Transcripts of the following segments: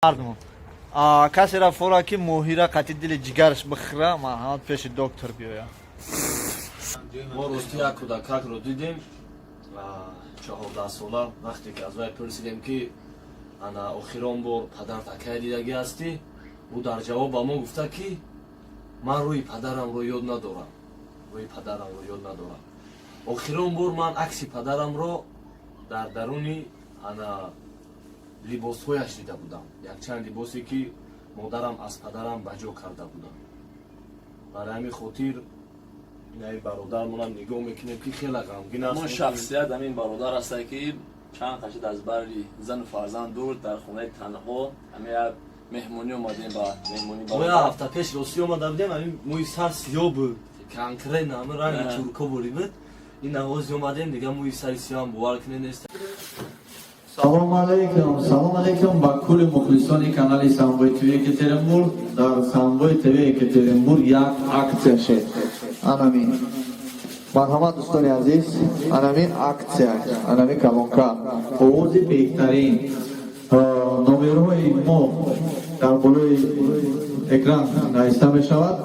مردم کسی را فورا که موهیره قطی دل جگرش بخره ما همه پیش دکتر بیایا ما راستی یک کودک رو دیدیم 14 ساله وقتی که از وی پرسیدیم که انا آخرین بار پدرت کی دیدگی هستی او در جواب با ما گفته که من روی پدرم رو یاد ندارم آخرین بار من عکس پدرم رو در درونی انا لباسهایش دیده بودم یک چند لباسی که مادرم از پدرم بجا کرده بودم برای همین خاطر این برادرمونم نگاه میکنیم که خیلی غمگین است. ما شخصیت همین برادر است که چند قشد از بری زن و فرزند دور در خونه تنها همین مهمونی اومدیم با مهمونی ما هفته پیش روسی اومده بودیم همین موی سر سیاه بود کنکره نامه رنگ چورکا بوری بود این نوازی اومدیم دیگه موی سر سیاه هم بوار کنه نیست. سلام علیکم با کل مخلصان کانال ساموی تیوی екатеринбург. در ساموی تیوی екатеринбург یک акция شد. анами марҳамат дӯстони азиз, анами акция, анами калонка овози беҳтарин номерҳои мо дар болои экран нависта мешавад.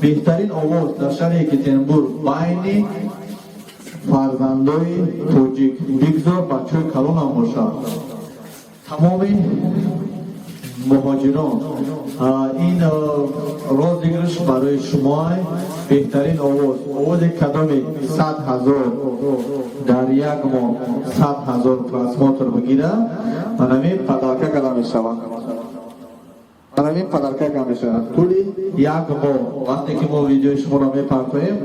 беҳтарин овоз дар шаҳри екатеринбург байни фарзандои тоҷик бигзор бачаҳои калонам бошад. тамоми муҳоҷирон ин розыгрыш барои шумо беҳтарин овози кадоме 100,000 дар як моҳ 100,000 просмотр бигира анами падарка када мешавад. анами падарка када мешавад. тӯли як моҳ вақте ки мо видеои шуморо мепартоем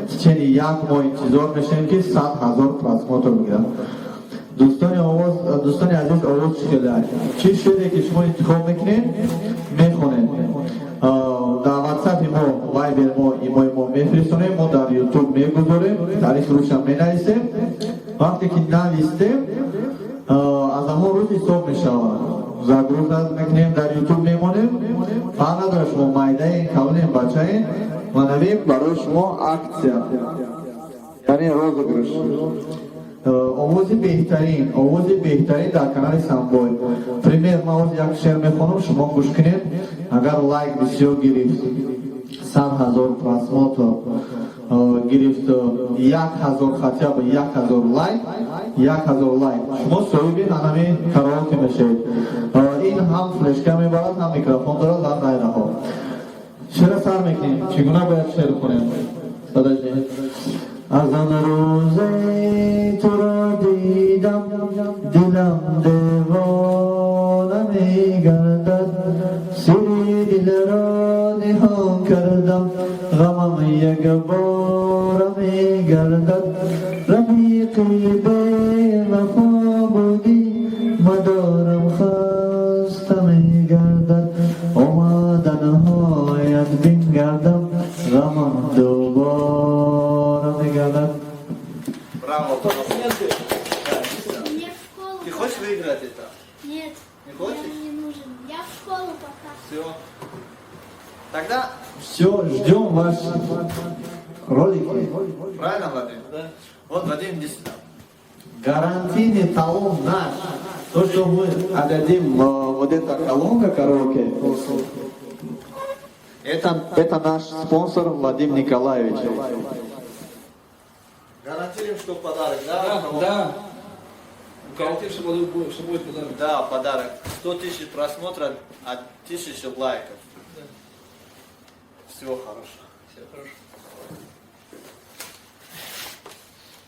течени як моҳ интизор мешавем ки 100,000 просмотр бигирад. دوستان عزیز آواز چی شده که شما انتخاب میکنین میخونین در واتساپ ما وایبر ما ایمای ما میفرستونیم ما در یوتیوب میگذاریم تاریخ روش هم مینویسیم وقتی که نویسیم از همون روز حساب میشود زاگروه میکنیم در یوتیوب میمونیم فقط در شما مایده این کولیم بچه این و نویم برای شما اکسیا یعنی розыгрыш овози беҳтарин дар канали самбой. пример ман ҳозир як шеър мехонам шумо гӯш кунед. агар лайк бисёр гирифт 100,000 просмотр гирифт 1,000 хотя бы 1,000 лайк шумо соҳиби анами караоке мешавед. ин ҳам флешка мебарад ҳам микрофон дорад ҳам ғайраҳо. шеъра сар мекунем. чӣ гуна бояд шеър кунем? از آن روزه تو را دیدم دلم دیوانه میگردد سری دل را نهان کردم غمم یک بار میگردد رفیقی به وفا بودی مدارم خسته میگردد آمدنهایت بنگردم غمم دوباره میگردد. Браво! Мне в школу. Ты хочешь выиграть это? Нет. Не хочешь? Мне не нужен. Я в школу пока. Все. Тогда все, ждем ваш ролики. правильно, Вадим? Да. Вот, Вадим, иди сюда. Гарантийный талон наш. То, что мы отдадим вот эта колонка караоке, это наш спонсор Вадим Николаевич. Гарантируем, что подарок, да? Да. Гарантируем, что будет подарок. Да, подарок. 100 тысяч просмотров, 1000 лайков. Всего хорошего.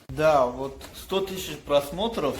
Да, вот 100 тысяч просмотров,